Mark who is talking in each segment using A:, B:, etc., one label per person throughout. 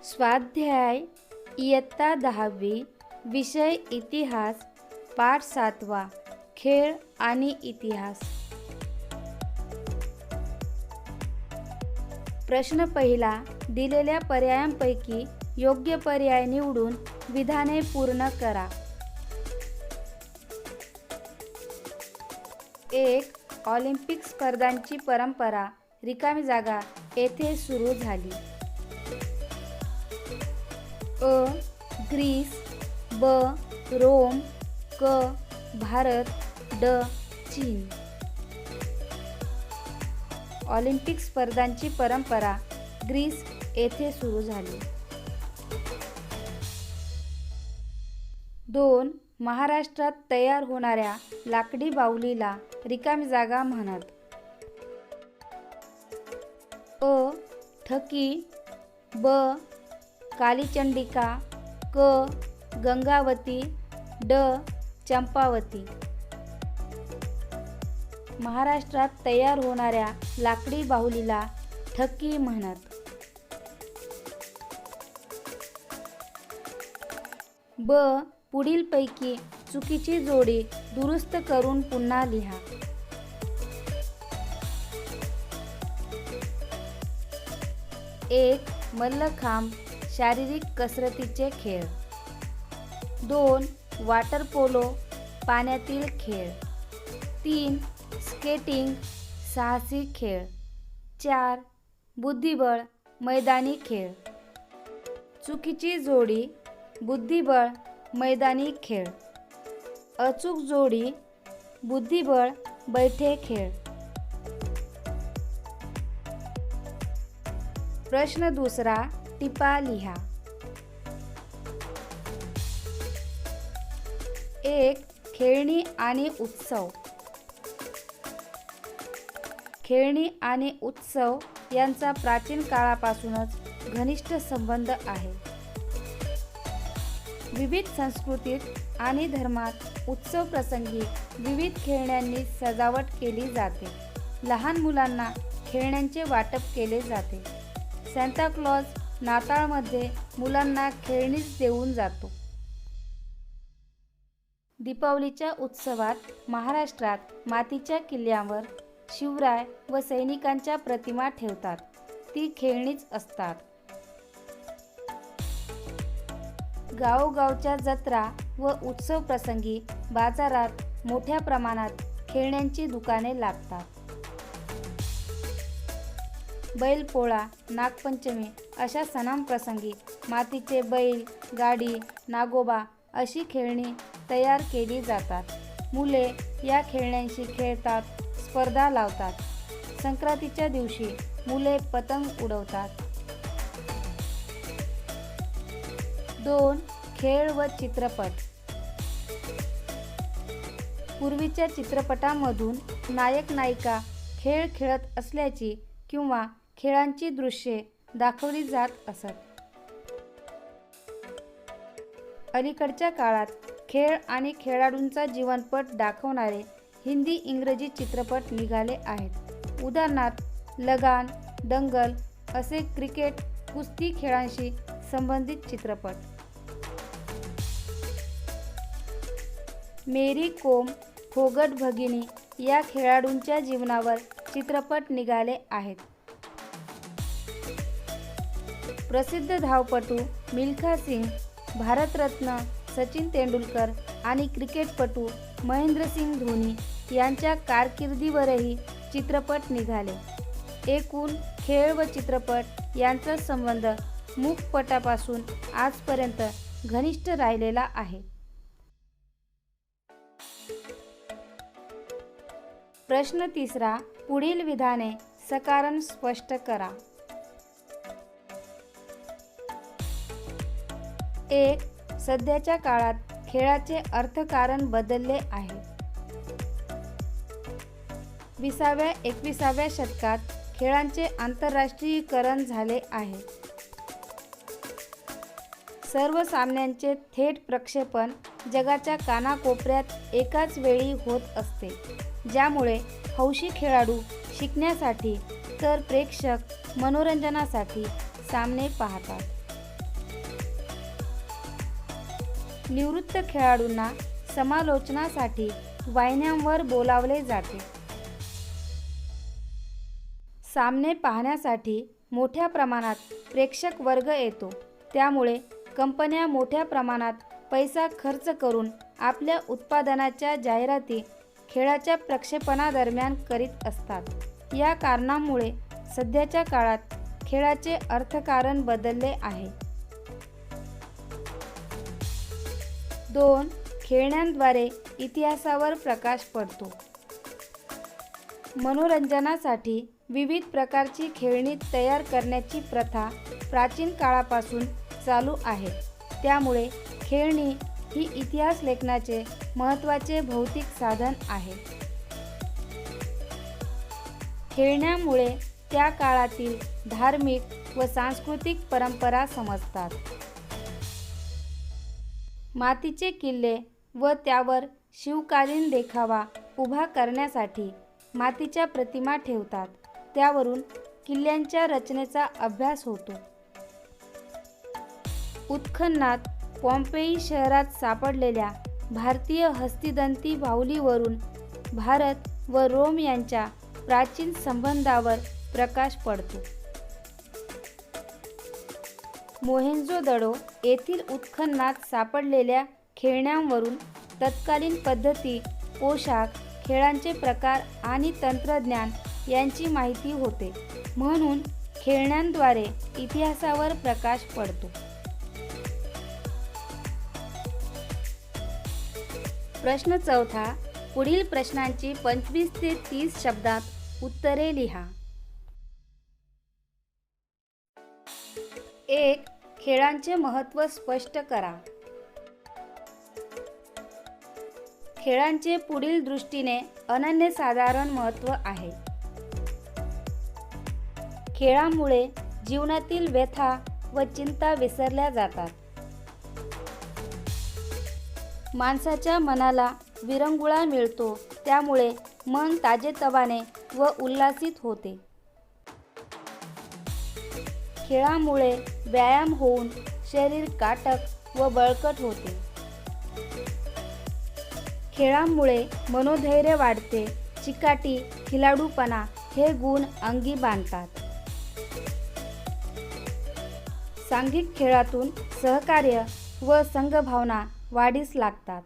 A: स्वाध्याय इयत्ता 10वी विषय इतिहास पाठ 7वा खेळ आणि इतिहास। प्रश्न पहिला, दिलेल्या पर्यायांपैकी योग्य पर्याय निवडून विधाने पूर्ण करा। 1. ऑलिम्पिक स्पर्धांची परंपरा रिकामी जागा येथे सुरू झाली। अ. ग्रीस, ब. रोम, क. भारत, ड. चीन। ऑलिम्पिक स्पर्धांची परंपरा ग्रीस येथे सुरू झाली। 2. महाराष्ट्रात तयार होणाऱ्या लाकडी बाहुलीला रिकामी जागा म्हणत। अ. ठकी, ब. कालीचंडिका, क. गंगावती, ड. चंपावती। महाराष्ट्रात तयार होणाऱ्या लाकडी बाहुलीला ठकी म्हणत। ब. पुढीलपैकी चुकीची जोडी दुरुस्त करून पुन्हा लिहा। 1. मल्लखांब शारीरिक कसरतीचे खेळ। 2. वॉटर पोलो पाण्यातील खेळ। 3. स्केटिंग साहसी खेळ। 4. बुद्धिबळ मैदानी खेळ। चुकीची जोडी बुद्धिबळ मैदानी खेळ। अचूक जोडी बुद्धिबळ बैठे खेळ। प्रश्न दुसरा, टिपा लिहा। 1. खेळणी आणि उत्सव। खेळणी आणि उत्सव यांचा प्राचीन काळापासूनच घनिष्ठ संबंध आहे। विविध संस्कृतीत आणि धर्मात उत्सव प्रसंगी विविध खेळण्यांनी सजावट केली जाते। लहान मुलांना खेळण्यांचे वाटप केले जाते। सांता क्लॉज नाताळमध्ये मुलांना खेळणीच देऊन जातो। दीपावलीच्या उत्सवात महाराष्ट्रात मातीच्या किल्ल्यांवर शिवराय व सैनिकांच्या प्रतिमा ठेवतात। ती खेळणीच असतात। गावोगावच्या जत्रा व उत्सव प्रसंगी बाजारात मोठ्या प्रमाणात खेळण्यांची दुकाने लागतात। बैलपोळा, नागपंचमी अशा सणांप्रसंगी मातीचे बैल, गाडी, नागोबा अशी खेळणी तयार केली जातात। मुले या खेळण्यांशी खेळतात, स्पर्धा लावतात। संक्रांतीच्या दिवशी मुले पतंग उडवतात। 2. खेळ व चित्रपट। पूर्वीच्या चित्रपटांमधून नायक नायिका खेळ खेळत असल्याची किंवा खेळांची दृश्ये दाखवली जात असत। अलीकडच्या काळात खेळ आणि खेळाडूंचा जीवनपट दाखवणारे हिंदी इंग्रजी चित्रपट निघाले आहेत। उदाहरणार्थ लगान, दंगल असे क्रिकेट, कुस्ती खेळांशी संबंधित चित्रपट। मेरी कोम, फोगट भगिनी या खेळाडूंच्या जीवनावर चित्रपट निघाले आहेत। प्रसिद्ध धावपटू मिल्खा सिंग, भारतरत्न सचिन तेंडुलकर आणि क्रिकेटपटू महेंद्रसिंग धोनी यांच्या कारकिर्दीवरही चित्रपट निघाले। एकूण खेळ व चित्रपट यांचा संबंध मूकपटापासून आजपर्यंत घनिष्ठ राहिलेला आहे। प्रश्न तिसरा, पुढील विधाने सकारण स्पष्ट करा। 1. सध्याच्या काळात खेळाचे अर्थकारण बदलले आहे। 20व्या-21व्या शतकात खेळांचे आंतरराष्ट्रीयकरण झाले आहे। सर्व सामन्यांचे थेट प्रक्षेपण जगाच्या कानाकोपऱ्यात एकाच वेळी होत असते, ज्यामुळे हौशी खेळाडू शिकण्यासाठी तर प्रेक्षक मनोरंजनासाठी सामने पाहतात। निवृत्त खेळाडूंना समालोचनासाठी वाहिन्यांवर बोलावले जाते. सामने पाहण्यासाठी मोठ्या प्रमाणात प्रेक्षक वर्ग येतो, त्यामुळे कंपन्या मोठ्या प्रमाणात पैसा खर्च करून आपल्या उत्पादनाच्या जाहिराती खेळाच्या प्रक्षेपणादरम्यान करीत असतात. या कारणामुळे सध्याच्या काळात खेळाचे अर्थकारण बदलले आहे. 2. खेळण्यांद्वारे इतिहासावर प्रकाश पडतो. मनोरंजनासाठी विविध प्रकारची खेळणी तयार करण्याची प्रथा प्राचीन काळापासून चालू आहे. त्यामुळे खेळणी ही इतिहास लेखनाचे महत्त्वाचे भौतिक साधन आहे. खेळण्यामुळे त्या काळातील धार्मिक व सांस्कृतिक परंपरा समजतात. मातीचे किल्ले व त्यावर शिवकालीन देखावा उभा करण्यासाठी मातीच्या प्रतिमा ठेवतात. त्यावरून किल्ल्यांच्या रचनेचा अभ्यास होतो. उत्खननात पॉम्पेई शहरात सापडलेल्या भारतीय हस्तिदंती बाहुलीवरून भारत व रोम यांच्या प्राचीन संबंधावर प्रकाश पडतो. मोहेंजोदडो येथील उत्खननात सापडलेल्या खेळण्यांवरून तत्कालीन पद्धती, पोशाख, खेळांचे प्रकार आणि तंत्रज्ञान यांची माहिती होते. म्हणून खेळण्यांद्वारे इतिहासावर प्रकाश पडतो. प्रश्न 4. पुढील प्रश्नांची 25 ते 30 शब्दात उत्तरे लिहा. 1. खेळांचे महत्त्व स्पष्ट करा. खेळांचे पुढील दृष्टीने अनन्यसाधारण महत्त्व आहे. खेळामुळे जीवनातील व्यथा व चिंता विसरल्या जातात. माणसाच्या मनाला विरंगुळा मिळतो, त्यामुळे मन ताजेतवाने व उल्हासित होते. खेळामुळे व्यायाम होऊन शरीर काटक व बळकट होते. खेळामुळे मनोधैर्य वाढते. चिकाटी, खिलाडूपणा हे गुण अंगी बांधतात. सांघिक खेळातून सहकार्य व संघभावना वाढीस लागतात.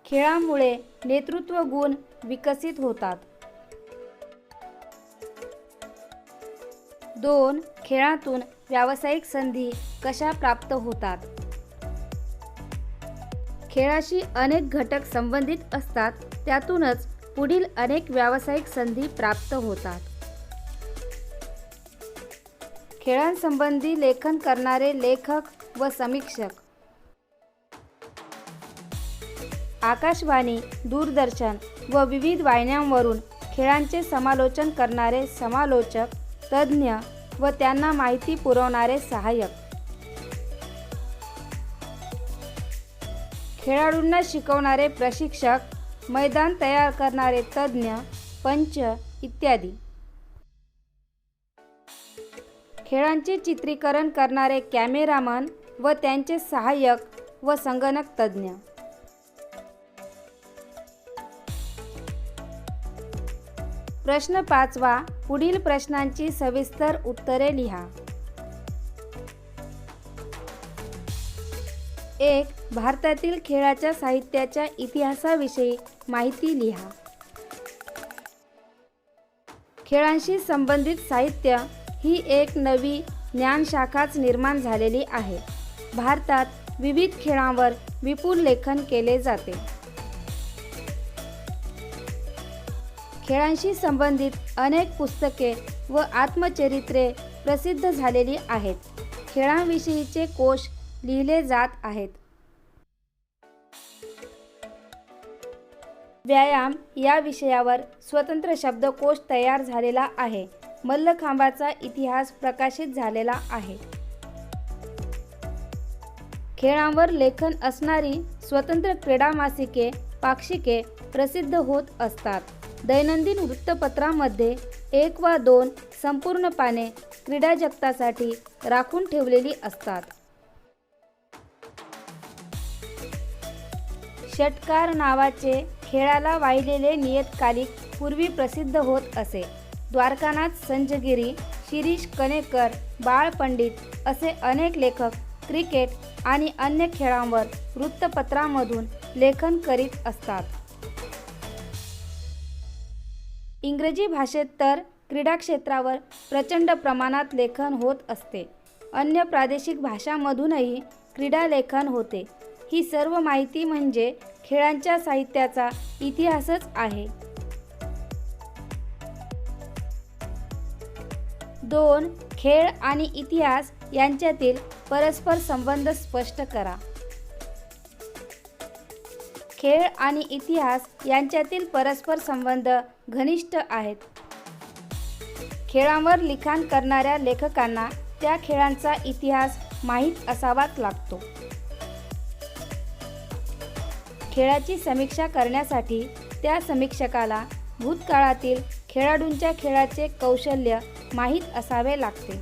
A: खेळामुळे नेतृत्व गुण विकसित होतात. 2. खेळातून व्यावसायिक संधी कशा प्राप्त होतात. खेळाशी अनेक घटक संबंधित असतात, त्यातूनच पुढील अनेक व्यावसायिक संधी प्राप्त होतात. खेळांसंबंधी लेखन करणारे लेखक व समीक्षक. आकाशवाणी, दूरदर्शन व विविध वाहिन्यांवरून खेळांचे समालोचन करणारे समालोचक, तज्ज्ञ व त्यांना माहिती पुरवणारे सहाय्यक. खेळाडूंना शिकवणारे प्रशिक्षक, मैदान तयार करणारे तज्ज्ञ, पंच इत्यादी. खेळांचे चित्रीकरण करणारे कॅमेरामन व त्यांचे सहाय्यक व संगणक तज्ज्ञ. प्रश्न 5. पुढील प्रश्नांची सविस्तर उत्तरे लिहा. 1. भारतातील खेळाच्या साहित्याच्या इतिहासाविषयी माहिती लिहा. खेळांशी संबंधित साहित्य ही एक नवी ज्ञानशाखाच निर्माण झालेली आहे. भारतात विविध खेळांवर विपुल लेखन केले जाते. खेळांशी संबंधित अनेक पुस्तके व आत्मचरित्रे प्रसिद्ध झालेली आहेत. खेळांविषयीचे कोश लिहिले जात आहेत. व्यायाम या विषयावर स्वतंत्र शब्दकोश तयार झालेला आहे. मल्लखांबाचा इतिहास प्रकाशित झालेला आहे. खेळांवर लेखन असणारी स्वतंत्र क्रीडा मासिके, पाक्षिके प्रसिद्ध होत असतात. दैनंदिन वृत्तपत्रांमध्ये 1 वा 2 संपूर्ण पाने क्रीडा जगतासाठी राखून ठेवलेली असतात. षटकार नावाचे खेळाला वाहिलेले नियतकालिक पूर्वी प्रसिद्ध होत असे. द्वारकानाथ संजगिरी, शिरीष कणेकर, बाळ पंडित असे अनेक लेखक क्रिकेट आणि अन्य खेळांवर वृत्तपत्रांमधून लेखन करीत असतात. इंग्रजी भाषेत तर क्रीडा क्षेत्रावर प्रचंड प्रमाणात लेखन होत असते. अन्य प्रादेशिक भाषांमधूनही क्रीडा लेखन होते. ही सर्व माहिती म्हणजे खेळांच्या साहित्याचा इतिहासच आहे. 2. खेळ आणि इतिहास यांच्यातील परस्पर संबंध स्पष्ट करा. खेळ आणि इतिहास यांच्यातील परस्पर संबंध घनिष्ठ आहेत. खेळांवर लिखाण करणाऱ्या लेखकांना त्या खेळांचा इतिहास माहीत असावाच लागतो. खेळाची समीक्षा करण्यासाठी त्या समीक्षकाला भूतकाळातील खेळाडूंच्या खेळाचे कौशल्य माहीत असावे लागते.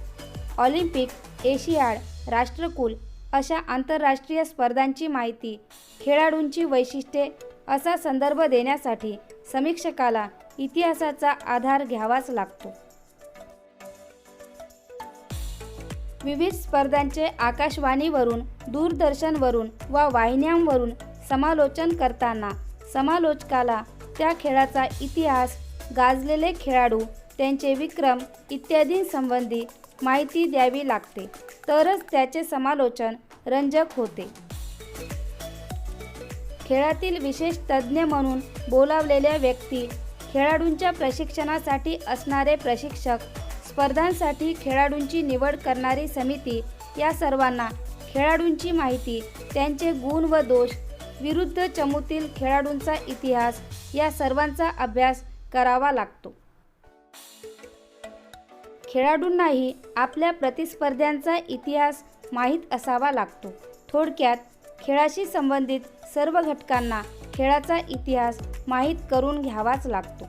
A: ऑलिम्पिक, एशियाड, राष्ट्रकुल अशा आंतरराष्ट्रीय स्पर्धांची माहिती, खेळाडूंची वैशिष्ट्ये असा संदर्भ देण्यासाठी समीक्षकाला इतिहासाचा आधार घ्यावाच लागतो. विविध स्पर्धांचे आकाशवाणीवरून, दूरदर्शनवरून वा वाहिन्यांवरून समालोचन करताना समालोचकाला त्या खेळाचा इतिहास, गाजलेले खेळाडू, त्यांचे विक्रम इत्यादींसंबंधी माहिती द्यावी लागते, तरच त्याचे समालोचन रंजक होते. खेळातील विशेष तज्ज्ञ म्हणून बोलावलेल्या व्यक्ती, खेळाडूंच्या प्रशिक्षणासाठी असणारे प्रशिक्षक, स्पर्धांसाठी खेळाडूंची निवड करणारी समिती या सर्वांना खेळाडूंची माहिती, त्यांचे गुण व दोष, विरुद्ध चमूतील खेळाडूंचा इतिहास या सर्वांचा अभ्यास करावा लागतो. खेळाडूंनाही आपल्या प्रतिस्पर्ध्यांचा इतिहास माहीत असावा लागतो. थोडक्यात खेळाशी संबंधित सर्व घटकांना खेळाचा इतिहास माहीत करून घ्यावाच लागतो.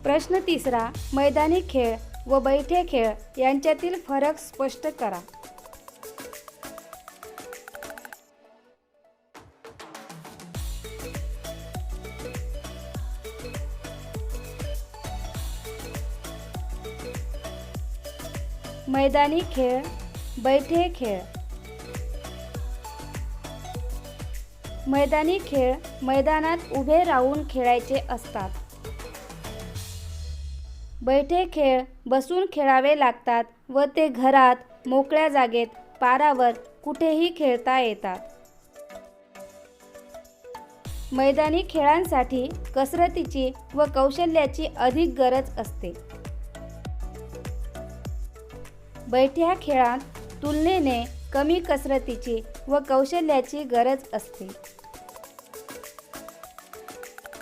A: प्रश्न 3. मैदानी खेळ व बैठे खेळ यांच्यातील फरक स्पष्ट करा. मैदानी खेळ, बैठे खेळ. मैदानी खेळ मैदानात उभे राहून खेळायचे असतात. बैठे खेळ बसून खेळावे लागतात व ते घरात, मोकळ्या जागेत, पारावर कुठेही खेळता येतात. मैदानी खेळांसाठी कसरतीची व कौशल्याची अधिक गरज असते. बैठ्या खेळात तुलनेने कमी कसरतीची व कौशल्याची गरज असते.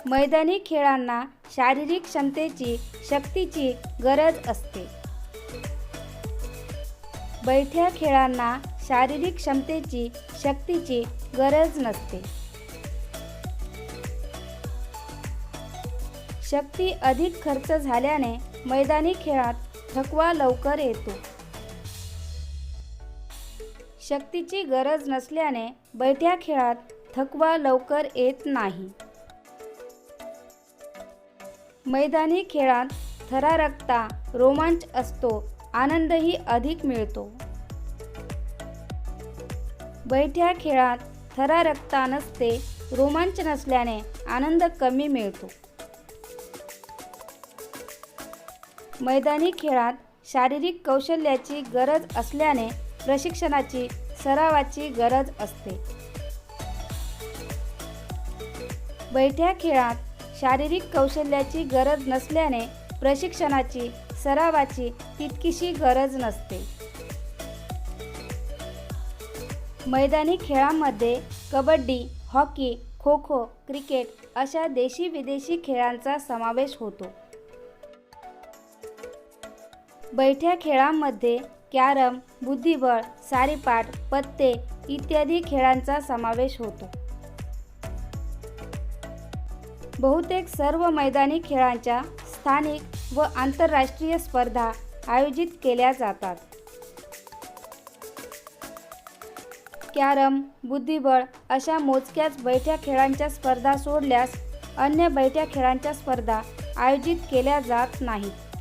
A: मैदानी खेळांना शारीरिक क्षमतेची, शक्तीची गरज असते. बैठ्या खेळांना शारीरिक क्षमतेची, शक्तीची गरज नसते. शक्ती अधिक खर्च झाल्याने मैदानी खेळात थकवा लवकर येतो. शक्तीची गरज नसल्याने बैठ्या खेळात थकवा लवकर येत नाही. मैदानी खेळात थरारकता, रोमांच असतो, आनंदही अधिक मिळतो. बैठ्या खेळात थरारकता नसते, रोमांच नसल्याने आनंद कमी मिळतो. मैदानी खेळात शारीरिक कौशल्याची गरज असल्याने प्रशिक्षणाची, सरावाची गरज असते. बैठ्या खेळात शारीरिक कौशल्याची गरज नसल्याने प्रशिक्षणाची, सरावाची तितकीशी गरज नसते. मैदानी खेळांमध्ये कबड्डी, हॉकी, खो खो, क्रिकेट अशा देशी विदेशी खेळांचा समावेश होतो. बैठ्या खेळांमध्ये कॅरम, बुद्धिबळ, सारीपाट, पत्ते इत्यादी खेळांचा समावेश होतो. बहुतेक सर्व मैदानी खेळांच्या स्थानिक व आंतरराष्ट्रीय स्पर्धा आयोजित केल्या जातात. कॅरम, बुद्धिबळ अशा मोजक्याच बैठ्या खेळांच्या स्पर्धा सोडल्यास अन्य बैठ्या खेळांच्या स्पर्धा आयोजित केल्या जात नाहीत.